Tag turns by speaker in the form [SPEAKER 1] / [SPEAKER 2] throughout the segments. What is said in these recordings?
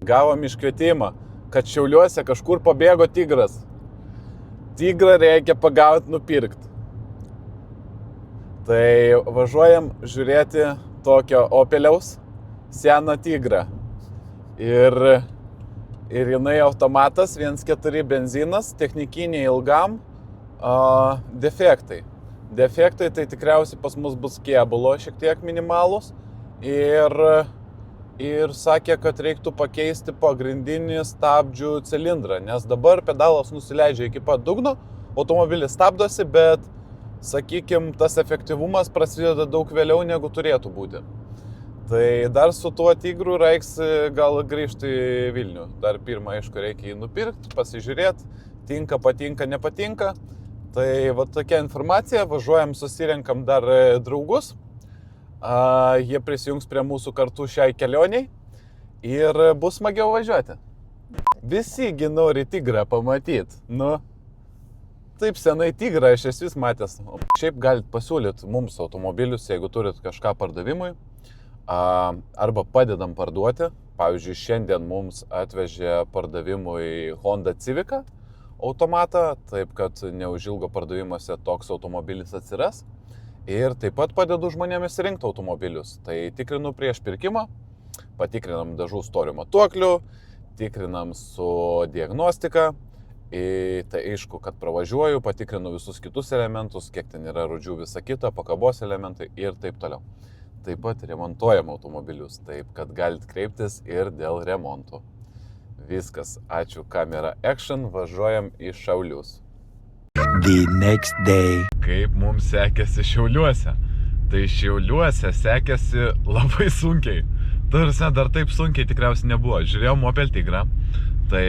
[SPEAKER 1] Gavom iškvietimą, kad Šiauliuose kažkur pabėgo tigras. Tigrą reikia pagauti, nupirkti. Tai važiuojam žiūrėti tokio Opeliaus seną tigrą. Ir jinai automatas, 1.4 benzinas, technikiniai ilgam, defektai. Defektai tai tikriausiai pas mus bus kėbulo šiek tiek minimalus. Ir sakė, kad reiktų pakeisti pagrindinį stabdžių cilindrą, nes dabar pedalas nusileidžia iki pat dugno, automobilis stabdosi, bet, sakykime, tas efektyvumas prasideda daug vėliau negu turėtų būti. Tai dar su tuo tigru reiks gal grįžti į Vilnių. Dar pirmą, aišku, reikia jį nupirkti, pasižiūrėti, tinka, patinka, nepatinka. Tai va tokia informacija, važiuojam, susirenkam dar draugus. Jie prisijungs prie mūsų kartu šiai kelioniai ir bus smagiau važiuoti. Visigi nori tigrą pamatyti. Nu, taip senai tigrą aš esu matęs. Šiaip galit pasiūlyti mums automobilius, jeigu turit kažką pardavimui. Arba padedam parduoti. Pavyzdžiui, šiandien mums atvežė pardavimui Honda Civica automatą, taip kad neužilgo pardavimuose toks automobilis atsiras. Ir taip pat padedu žmonėmis rinkti automobilius. Tai tikrinu prieš pirkimą, patikrinam dažų storių matuoklių, tikrinam su diagnostika. Tai aišku, kad pravažiuoju, patikrinu visus kitus elementus, kiek ten yra rūdžių, visa kita, pakabos elementai ir taip toliau. Taip pat remontuojam automobilius, taip kad galit kreiptis ir dėl remontų. Viskas, ačiū, kamera action, važiuojam į Šiaulius.
[SPEAKER 2] The next day.
[SPEAKER 1] Kaip mums sekėsi Šiauliuose? Tai Šiauliuose sekėsi labai sunkiai. Tarsi dar taip sunkiai tikriausiai nebuvo. Žiūrėjom Opel Tigrą. Tai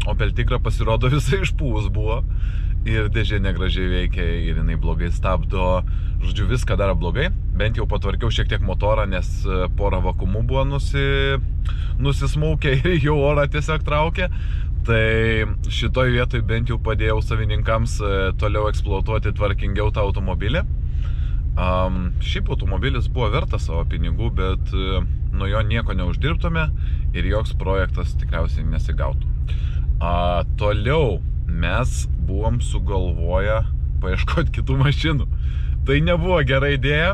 [SPEAKER 1] Opel Tigra pasirodo visai išpūs buvo. Ir dėžė negražiai veikia, ir jinai blogai stabdo. Žodžiu, viską daro blogai. Bent jau patvarkiau šiek tiek motorą, nes porą vakumų buvo nusismaukę ir jau orą tiesiog traukė. Tai šitoj vietoj bent jau padėjau savininkams toliau eksploatuoti tvarkingiau tą automobilį. Šiaip automobilis buvo vertas savo pinigų, bet nuo jo nieko neuždirbtume ir joks projektas tikriausiai nesigautų. Toliau mes buvom sugalvoję paieškoti kitų mašinų. Tai nebuvo gera idėja,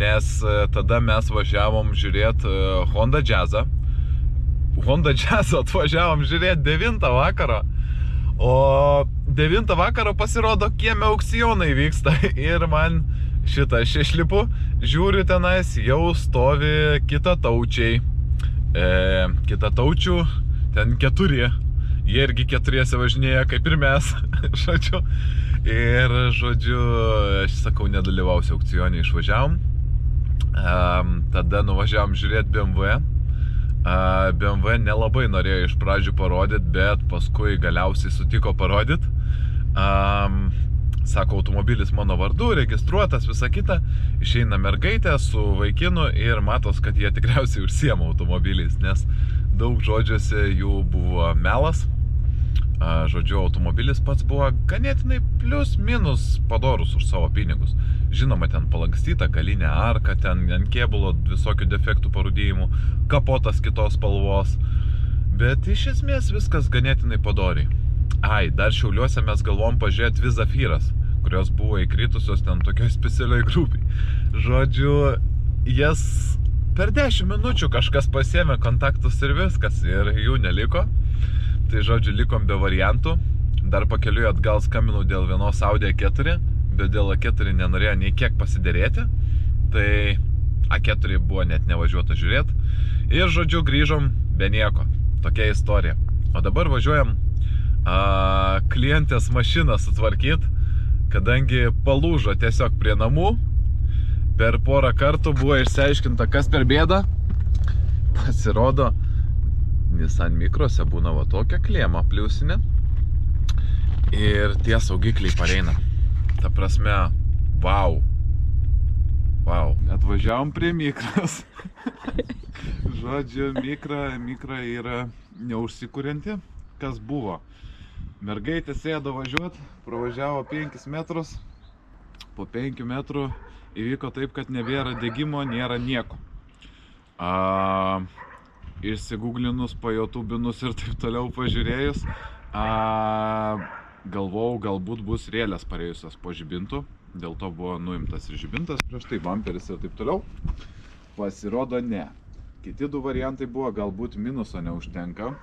[SPEAKER 1] nes tada mes važiavom žiūrėti Honda Jazzą. Honda Jazzą atvažiavom žiūrėti 9 vakaro, o 9 vakaro pasirodo kieme aukcionai vyksta ir man aš išlipu, žiūriu tenais, jau stovi kitataučiai, kitataučių ten 4, jie irgi 4 važinėja kaip ir mes, žodžiu, ir žodžiu, aš sakau, nedalyvausiu aukcione, išvažiavom, tada nuvažiavom žiūrėti BMW. BMW nelabai norėjo iš pradžių parodyti, bet paskui galiausiai sutiko parodyti. Sako, automobilis mano vardu, registruotas, visa kita. Išeina mergaitė su vaikinu ir matos, kad jie tikriausiai užsiema automobiliais, nes daug žodžiuose jų buvo melas. Žodžiu, automobilis pats buvo ganėtinai plius minus padorus už savo pinigus. Žinoma, ten palankstyta galinė arka, ten ant kėbulo visokių defektų parūdėjimų, kapotas kitos spalvos. Bet iš esmės viskas ganėtinai padoriai. Dar Šiauliuose mes galvom pažiūrėti dvi Zafyras, kurios buvo įkritusios ten tokioj specialioj grupiai. Žodžiu, jas per 10 minučių kažkas pasiėmė kontaktus ir viskas, ir jų neliko. Tai žodžiu, likom be variantų. Dar pakeliui atgal skambinau dėl vienos Audi A4, bet dėl A4 nenorėjo nei kiek pasiderėti. Tai A4 buvo net nevažiuota žiūrėti. Ir žodžiu, grįžom be nieko. Tokia istorija. O dabar važiuojam klientės mašiną sutvarkyti, kadangi palūžo tiesiog prie namų. Per porą kartų buvo išsiaiškinta, kas per bėdą. Pasirodo, Nissan Microse būna va tokia klėma pliusinė ir tie saugikliai pareina. Ta prasme, wow. Atvažiavom prie Micros. Žodžiu, Micra yra neužsikurianti. Kas buvo? Mergaitė sėdo važiuot, pravažiavo 5 metrus, po 5 metrų įvyko taip, kad nebėra degimo, nėra nieko. Išsiguglinus, pajotubinus ir taip toliau pažiūrėjus, galvojau, galbūt bus rėlės parėjusios po žibintų, dėl to buvo nuimtas ir žibintas, prieš tai bamperis ir taip toliau. Pasirodo ne. Kiti 2 variantai buvo, galbūt minuso neužtenka.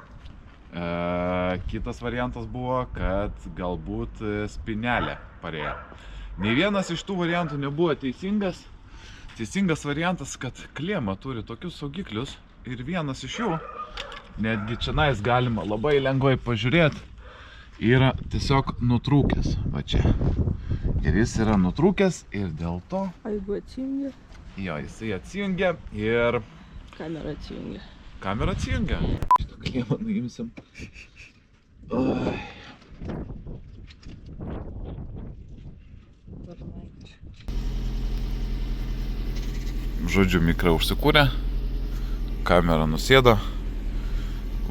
[SPEAKER 1] Kitas variantas buvo, kad galbūt spynelė parėjo. Nei vienas iš tų variantų nebuvo teisingas. Teisingas variantas, kad klėma turi tokius saugiklius ir vienas iš jų, netgi čionais galima labai lengvai pažiūrėti, yra tiesiog nutrūkęs, va čia. Ir jis yra nutrūkęs ir dėl to...
[SPEAKER 3] A jeigu atsijungia?
[SPEAKER 1] Jo, jisai atsijungia ir...
[SPEAKER 3] Kamera atsijungia.
[SPEAKER 1] Kamera atsijungia. Šitą klėmą nuimsim. Žodžiu, mikra užsikūrė, kamera nusėdo,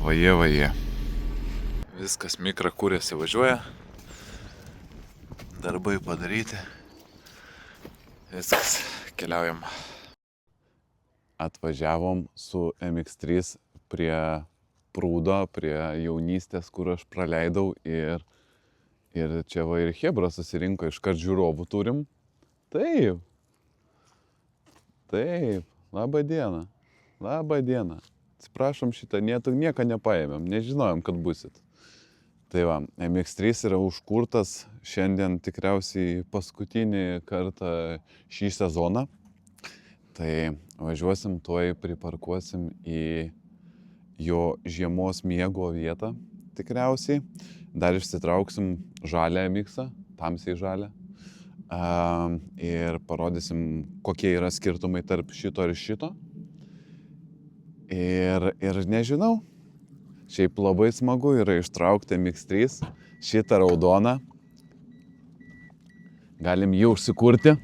[SPEAKER 1] vaje. Viskas, mikra kūrėsi, važiuoja, darbai padaryti, viskas, keliaujam. Atvažiavom su MX3 prie prūdo, prie jaunystės, kur aš praleidau ir čia va ir chebra susirinko, iškart žiūrovų turim. Taip, labą dieną. Atsiprašom šitą, nieko nepaėmėm, nežinojom, kad busit. Tai va, MX3 yra užkurtas šiandien tikriausiai paskutinį kartą šį sezoną. Tai važiuosim tuoj, priparkuosim į jo žiemos miego vietą tikriausiai. Dar išsitrauksim žalią MX-ą, tamsiai žalią. Ir parodysim, kokie yra skirtumai tarp šito ir šito. Ir nežinau, šiaip labai smagu yra ištraukti MX3, šitą raudoną. Galim jį užsikurti.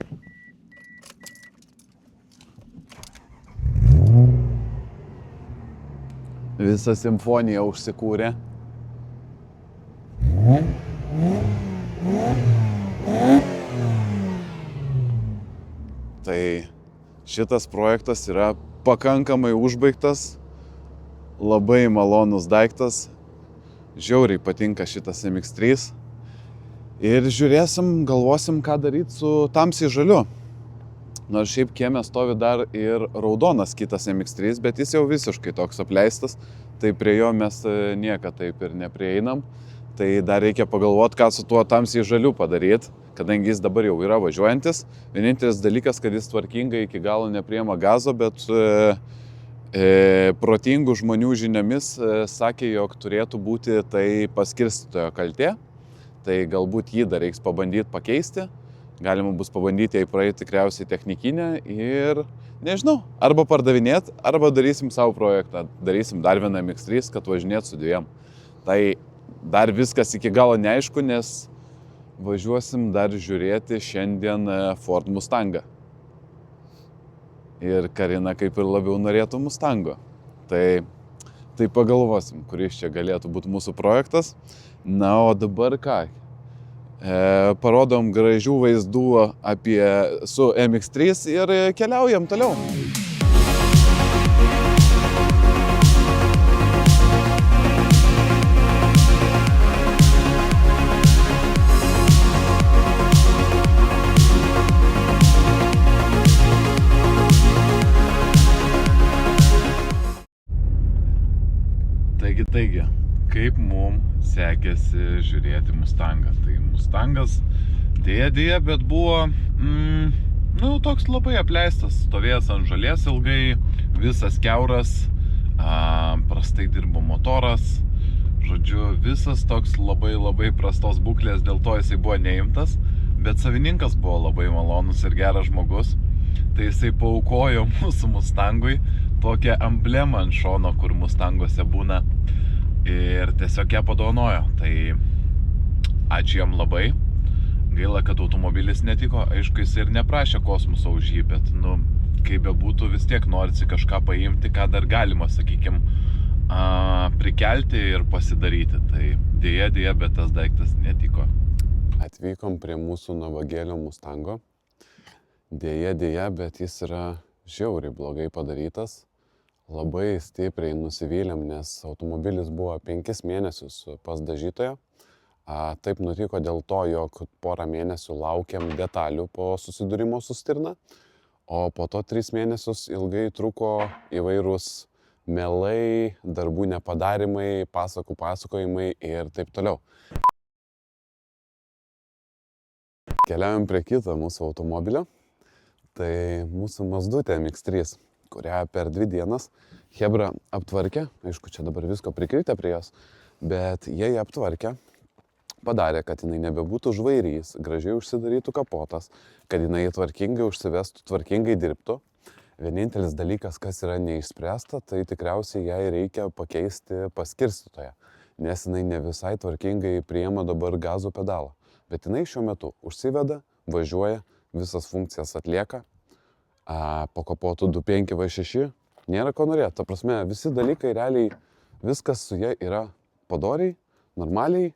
[SPEAKER 1] Visa simfonija užsikūrė. Tai šitas projektas yra pakankamai užbaigtas, labai malonus daiktas, žiauriai patinka šitas MX3 ir žiūrėsim, galvosim, ką daryti su tamsiai žaliu. Nors šiaip kieme stovi dar ir raudonas kitas MX3, bet jis jau visiškai toks apleistas, tai prie jo mes niekad taip ir neprieinam. Tai dar reikia pagalvoti, ką su tuo tamsiai žaliu padaryti, kadangi jis dabar jau yra važiuojantis. Vienintelis dalykas, kad jis tvarkingai iki galo nepriima gazo, bet protingų žmonių žiniomis sakė, jog turėtų būti tai paskirstytojo kaltė. Tai galbūt jį dar reiks pabandyti pakeisti. Galima bus pabandyti jai praeiti tikriausiai technikinę ir, nežinau, arba pardavinėti, arba darysim savo projektą. Darysim dar vieną MX3, kad važinėt su 2. Tai dar viskas iki galo neaišku, nes važiuosim dar žiūrėti šiandien Ford Mustangą. Ir Karina kaip ir labiau norėtų Mustango. Tai pagalvosim, kuris čia galėtų būti mūsų projektas. Na, o dabar ką? Parodom gražių vaizdų su MX3 ir keliaujam toliau. Taigi, kaip mum sekėsi žiūrėti Mustangą. Tai Mustangas dėja, bet buvo toks labai apleistas, stovėjęs ant žolės ilgai, visas kiauras, prastai dirbo motoras, žodžiu, visas toks labai prastos būklės, dėl to jisai buvo neimtas, bet savininkas buvo labai malonus ir geras žmogus, tai jisai paaukojo mūsų Mustangui tokią emblemą ant šono, kur Mustanguose būna, ir tiesiog ją padovanojo. Tai ačiū jam labai. Gaila, kad automobilis netiko. Aišku, jis ir neprašė kosmoso už jį, bet, kaip bebūtų, vis tiek norisi kažką paimti, ką dar galima, sakykime, prikelti ir pasidaryti. Tai dėja, bet tas daiktas netiko.
[SPEAKER 4] Atvykom prie mūsų nuovagėlio Mustango. Dėja, bet jis yra žiauriai blogai padarytas. Labai stipriai nusivylėm, nes automobilis buvo 5 mėnesius pas dažytoją. Taip nutiko dėl to, jog porą mėnesių laukiam detalių po susidūrimo su stirna, o po to 3 mėnesius ilgai truko įvairūs melai, darbų nepadarimai, pasakų pasakojimai ir taip toliau. Keliaujam prie kito mūsų automobilio. Tai mūsų Mazdutė MX3, kurią per 2 dienas Chebra aptvarkė. Aišku, čia dabar visko prikritę prie jos, bet jie ją aptvarkė. Padarė, kad jinai nebebūtų žvairys, gražiai užsidarytų kapotas, kad jinai tvarkingai užsivestų, tvarkingai dirbtų. Vienintelis dalykas, kas yra neišspręsta, tai tikriausiai jai reikia pakeisti paskirstytoją, nes jinai ne visai tvarkingai priima dabar gazo pedalą. Bet jinai šiuo metu užsiveda, važiuoja, visas funkcijas atlieka, po kapotu 2.5 V6, nėra ko norėti. Ta prasme, visi dalykai realiai, viskas su ja yra padoriai, normaliai.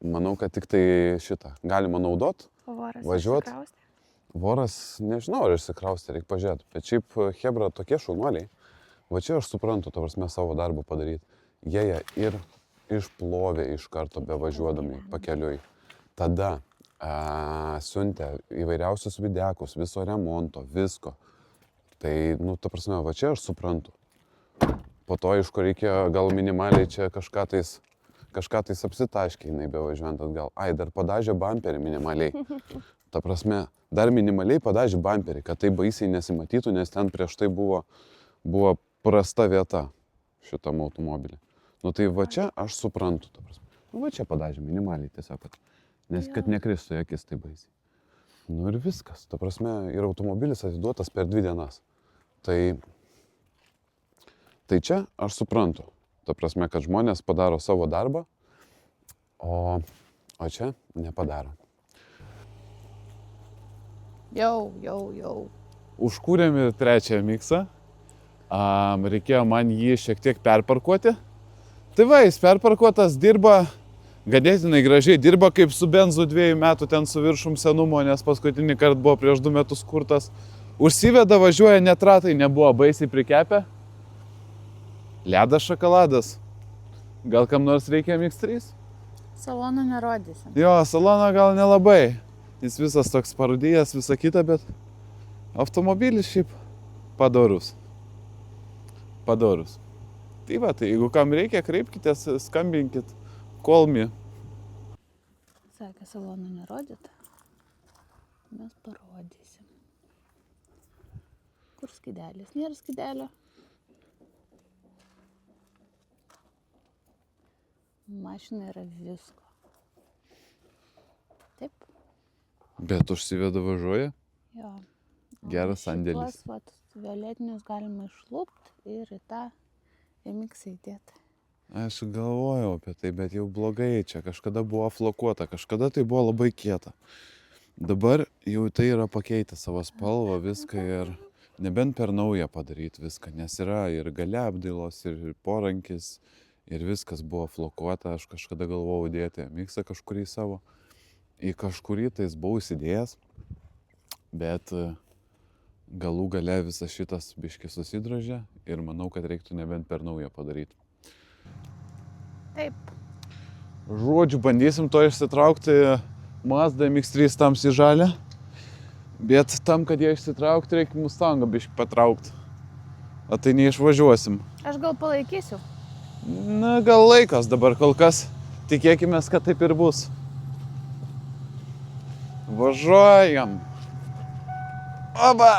[SPEAKER 4] Manau, kad tik tai šitą galima naudot, važiuot. Voras, nežinau, ar išsikraustė, reikia pažiūrėti. Bet šiaip Chebra tokie šaunuoliai. Va čia aš suprantu, ta prasme, savo darbą padaryti. Jie ją ir išplovė iš karto bevažiuodami pakeliui. Tada siuntė įvairiausius videkus, viso remonto, visko. Tai, ta prasme, va čia aš suprantu. Po to, aišku, reikėjo gal minimaliai čia kažką tais apsitaškė, jinai bevažiuojant atgal. Dar padažė bamperį minimaliai. Ta prasme, dar minimaliai padažė bamperį, kad tai baisiai nesimatytų, nes ten prieš tai buvo prasta vieta šitam automobilį. Tai va čia aš suprantu, ta prasme. Va čia padažė minimaliai tiesiog, kad nekristų į akis tai baisiai. Ir viskas, ta prasme, ir automobilis atiduotas per 2 dienas. Tai čia aš suprantu, ta prasme, kad žmonės padaro savo darbą, o čia nepadaro.
[SPEAKER 5] Jau.
[SPEAKER 1] Užkūrėm ir 3 miksą. Reikėjo man jį šiek tiek perparkuoti. Tai va, jis perparkuotas, dirba ganėtinai gražiai, dirba kaip su benzu 2 metų ten su viršum senumo, nes paskutinį kartą buvo prieš 2 metus kurtas. Užsiveda, važiuoja, net ratai nebuvo baisiai prikepę. Ledas šokoladas. Gal kam nors reikia MX3?
[SPEAKER 5] Salono nerodysim.
[SPEAKER 1] Jo, salono gal nelabai. Jis visas toks parūdėjęs, visa kita, bet automobilis šiaip padorus. Tai va, tai jeigu kam reikia, kreipkitės, skambinkit, call me.
[SPEAKER 5] Sakė, salono nerodyt. Mes parodysim. Kur skydelis? Nėra skydelio. Mašina yra visko. Taip?
[SPEAKER 1] Bet užsiveda važiuoja?
[SPEAKER 5] Jo.
[SPEAKER 1] Geras sandėlis.
[SPEAKER 5] Šitos violetinius galima išlupti ir į tą MX įdėti.
[SPEAKER 1] Aš galvojau apie tai, bet jau blogai, čia kažkada buvo flokuota, kažkada tai buvo labai kieta. Dabar jau tai yra pakeitę savo spalvą, viską ir nebent per naują padaryti viską, nes yra ir gale apdailos, ir porankis, ir viskas buvo flokuota. Aš kažkada galvojau dėti MX kažkurį savo, į kažkurį tais buvau įsidėjęs, bet galų gale visas šitas biškis susidrožė ir manau, kad reiktų nebent per naują padaryti.
[SPEAKER 5] Taip.
[SPEAKER 1] Žodžiu, bandysim to išsitraukti Mazda MX3 tamsiai žalią, bet tam, kad ją išsitraukti, reikia Mustangą biškį patraukti. O tai neišvažiuosim.
[SPEAKER 5] Aš gal palaikysiu.
[SPEAKER 1] Gal laikas dabar kol kas. Tikėkimės, kad taip ir bus. Važiuojam. Oba!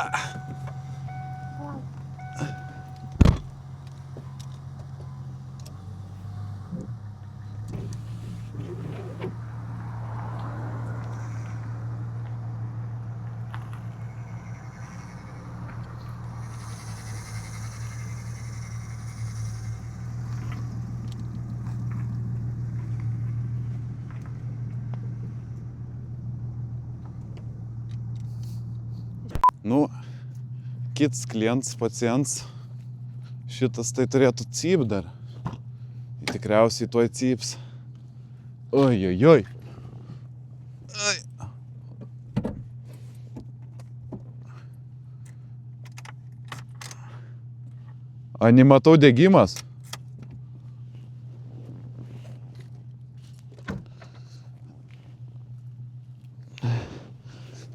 [SPEAKER 1] Kits klientas, pacientas Šitas tai turėtų cypt dar. Tikriausiai tuoj cyps. Oi. Ani matau degimas.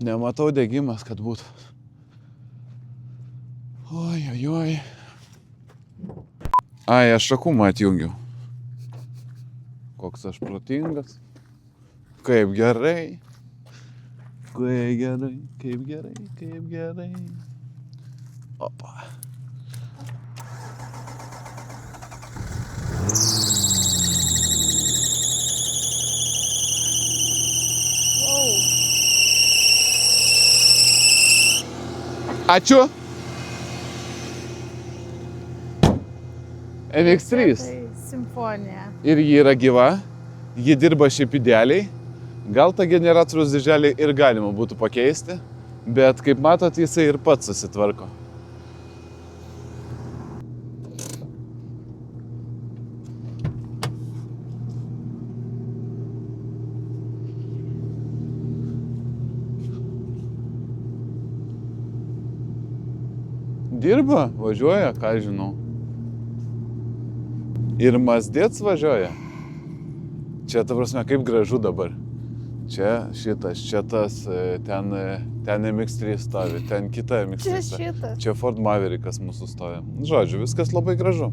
[SPEAKER 1] Nematau degimas, kad būtų. Oi. Ai, aš šakumą atjungiau. Koks aš protingas. Kaip gerai. Kaip gerai. Opa. Ačiū. MX3.
[SPEAKER 5] Simfonija.
[SPEAKER 1] Ir ji yra gyva. Ji dirba šiaip idealiai. Gal tą generatoriaus diželį ir galima būtų pakeisti, bet kaip matot, jisai ir pats susitvarko. Dirba, važiuoja, ką žinau. Ir Mazdėts važiuoja. Čia, ta prasme, kaip gražu dabar. Čia šitas, čia tas, ten MX3 stovi, ten kita MX3
[SPEAKER 5] Čia
[SPEAKER 1] stovi.
[SPEAKER 5] šitas.
[SPEAKER 1] Čia Ford Maverickas mūsų stovi. Žodžiu, viskas labai gražu.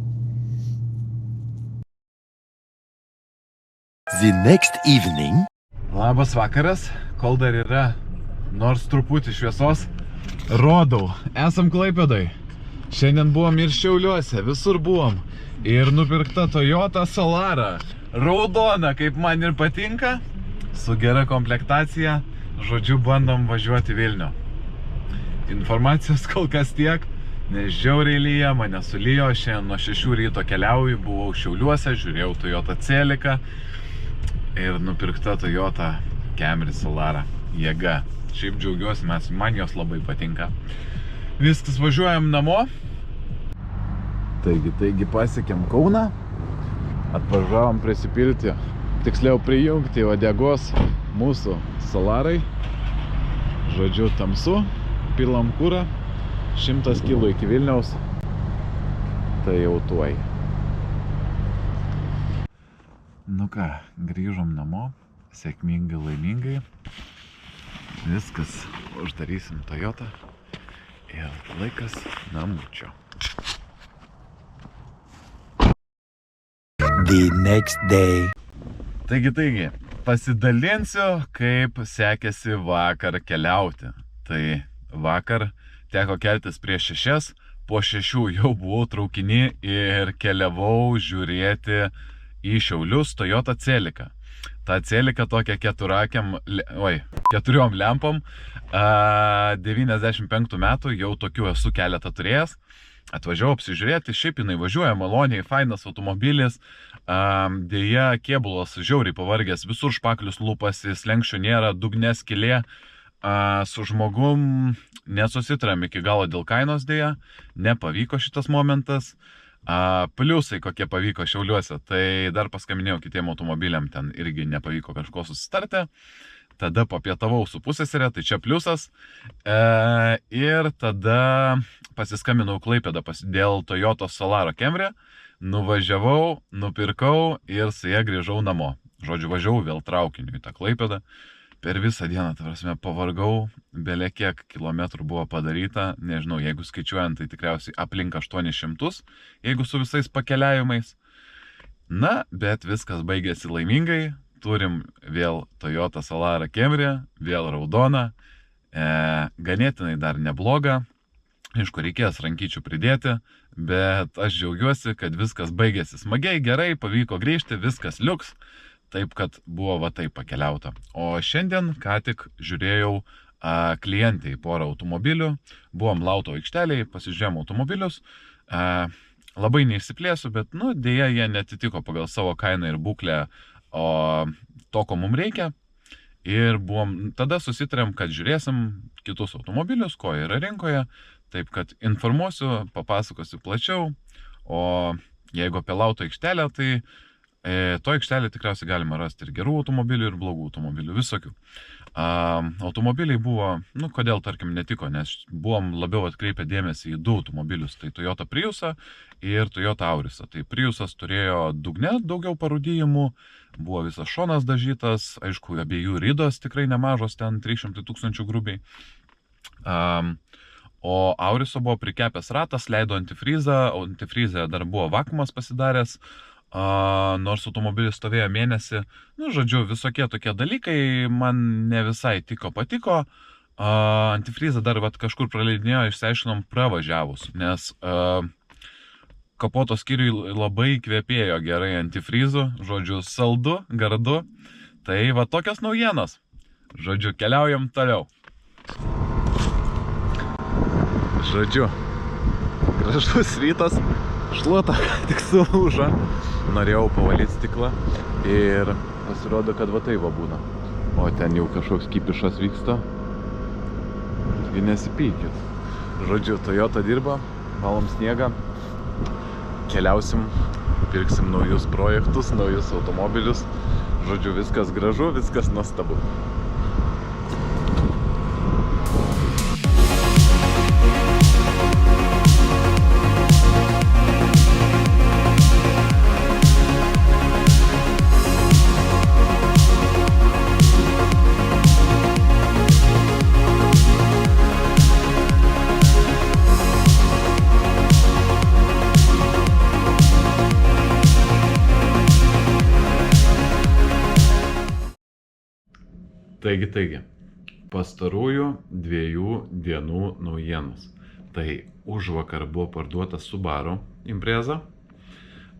[SPEAKER 2] The next evening.
[SPEAKER 1] Labas vakaras, kol dar yra nors truputį šviesos, rodau, esam Klaipėdoj. Šiandien buvom ir Šiauliuose, visur buvom. Ir nupirkta Toyota Solara. Raudona, kaip man ir patinka, su gera komplektacija. Žodžiu, bandom važiuoti Vilnių. Informacijos kol kas tiek, nes žiauriai lyja, mane sulijo. Šiandien nuo 6 ryto keliauju, buvau Šiauliuose, žiūrėjau Toyota Celica. Ir nupirkta Toyota Camry Solara. Jėga. Šiaip džiaugiuosi, man jos labai patinka. Viskas, važiuojam namo. Taigi pasiekėm Kauną. Atvažiavom prisipilti, tiksliau prijungti uodegos mūsų Solarai. Žodžiu, tamsu, pilam kurą, 100 kg iki Vilniaus. Tai jau tuoj. Nu ką, grįžom namo, sėkmingai, laimingai. Viskas, uždarysim Toyotą ir laikas namučio.
[SPEAKER 2] The next day.
[SPEAKER 1] Taigi, pasidalinsiu, kaip sekėsi vakar keliauti. Tai vakar teko keltis prieš 6, po 6 jau buvau traukiny ir keliavau žiūrėti į Šiaulius Toyota Celica. Ta Celica tokia 4 lempom, 95 metų, jau tokių esu keletą turėjęs. Atvažiavau apsižiūrėti, šiaip jinai važiuoja maloniai, fainas automobilis. Deja, kėbulas žiauriai pavargęs, visur špaklius lupasi, slenkščio nėra, dugne skylė. Su žmogum nesusitarėm iki galo dėl kainos deja, nepavyko šitas momentas. Pliusai kokie pavyko Šiauliuose, tai dar paskambinėjau kitiem automobiliam, ten irgi nepavyko kažko susitarti. Tada papietavau su pusseserė, tai čia pliusas. Ir tada pasiskambinau Klaipėdą dėl Toyota Solara Camry. Nuvažiavau, nupirkau ir su ja grįžau namo. Žodžiu, važiavau vėl traukiniu į tą Klaipėdą. Per visą dieną, ta prasme, pavargau, belė kiek kilometrų buvo padaryta. Nežinau, jeigu skaičiuojant, tai tikriausiai aplink 800, jeigu su visais pakeliavimais. Na, bet viskas baigėsi laimingai. Turim vėl Toyota Solara Camry, vėl raudona, ganėtinai dar nebloga, aišku, reikės rankyčių pridėti, bet aš džiaugiuosi, kad viskas baigėsi smagiai, gerai, pavyko grįžti, viskas liuks, taip kad buvo va taip pakeliauta. O šiandien ką tik žiūrėjau klientai porą automobilių, buvom Lauto aikštelėje, pasižiūrėjom automobilius, labai neišsiplėsiu, bet dėja jie netitiko pagal savo kainą ir būklę, o to, ko mums reikia. Ir tada susitarėm, kad žiūrėsim kitus automobilius, ko yra rinkoje. Taip kad informuosiu, papasakosiu plačiau.
[SPEAKER 6] O jeigu apie lauto aikštelę, tai to aikštelė tikriausiai galima rasti ir gerų automobilių, ir blogų automobilių, visokių. Automobiliai buvo, kodėl, tarkim, netiko, nes buvom labiau atkreipę dėmesį į du automobilius, tai Toyota Priusą ir Toyota Aurisą. Tai Priusas turėjo dugne daugiau parūdijimų, buvo visas šonas dažytas, aišku, abiejų ridos tikrai nemažos, ten 300 000 grubiai. O Auriso buvo prikepęs ratas, leido antifrizą, o antifrizė dar buvo vakuumas pasidaręs, nors automobilis stovėjo mėnesį. Žodžiu, visokie tokie dalykai man ne visai patiko. Antifrizą dar kažkur praleidinėjo, išsiaiškinom pravažiavus, nes kapoto skyriui labai kvepėjo gerai antifrizų, žodžiu, saldu, gardu. Tai tokios naujienos. Žodžiu, keliaujam toliau. Žodžiu, gražus rytas, šluota tik sulūžo. Norėjau pavalyti stiklą ir pasirodo, kad tai būna. O ten jau kažkoks kipišas vyksta. Taigi nesipykit. Žodžiu, Toyota dirba, valom sniegą, keliausim, pirksim naujus projektus, naujus automobilius. Žodžiu, viskas gražu, viskas nuostabu. Taigi, pastarųjų 2 dienų naujienos. Tai užvakar buvo parduotas Subaru Impreza.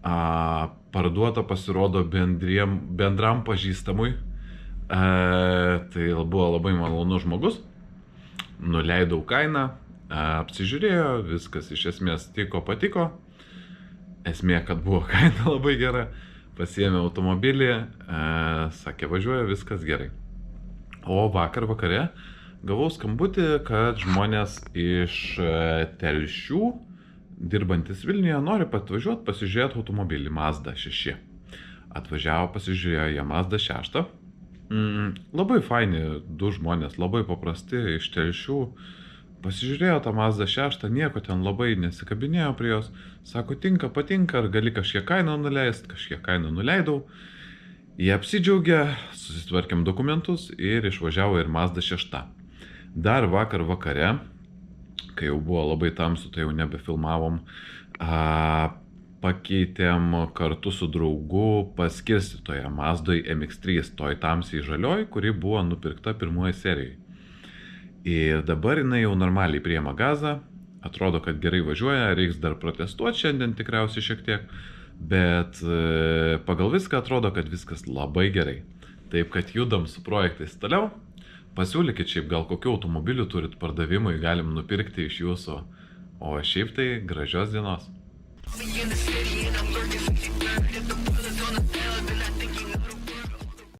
[SPEAKER 6] Parduota pasirodo bendram pažįstamui. Tai buvo labai malonus žmogus. Nuleidau kainą, apsižiūrėjo, viskas iš esmės patiko. Esmė, kad buvo kaina labai gera. Pasiėmė automobilį, sakė, važiuoja, viskas gerai. O vakare gavau skambutį, kad žmonės iš Telšių, dirbantis Vilniuje, nori atvažiuoti pasižiūrėti automobilį Mazda 6. Atvažiavo, pasižiūrėjo jie Mazda 6. Labai faini 2 žmonės, labai paprasti iš Telšių. Pasižiūrėjo tą Mazda 6, nieko ten labai nesikabinėjo prie jos. Sako, patinka, ar gali kažkiek kainą nuleisti, kažkiek kainą nuleidau. Jie apsidžiaugė, susitvarkėm dokumentus ir išvažiavo ir Mazda 6. Dar vakare, kai jau buvo labai tamsu, tai jau nebefilmavom, pakeitėm kartu su draugu paskirstytoje Mazdoj MX-3, toj tamsiai žalioj, kuri buvo nupirkta pirmoje serijoje. Ir dabar jinai jau normaliai priima gazą, atrodo, kad gerai važiuoja, reiks dar protestuoti šiandien tikriausiai šiek tiek. Bet pagal viską atrodo, kad viskas labai gerai. Taip, kad judam su projektais toliau. Pasiūlykit šiaip, gal kokių automobilių turit pardavimui, galim nupirkti iš jūsų. O šiaip tai gražios dienos.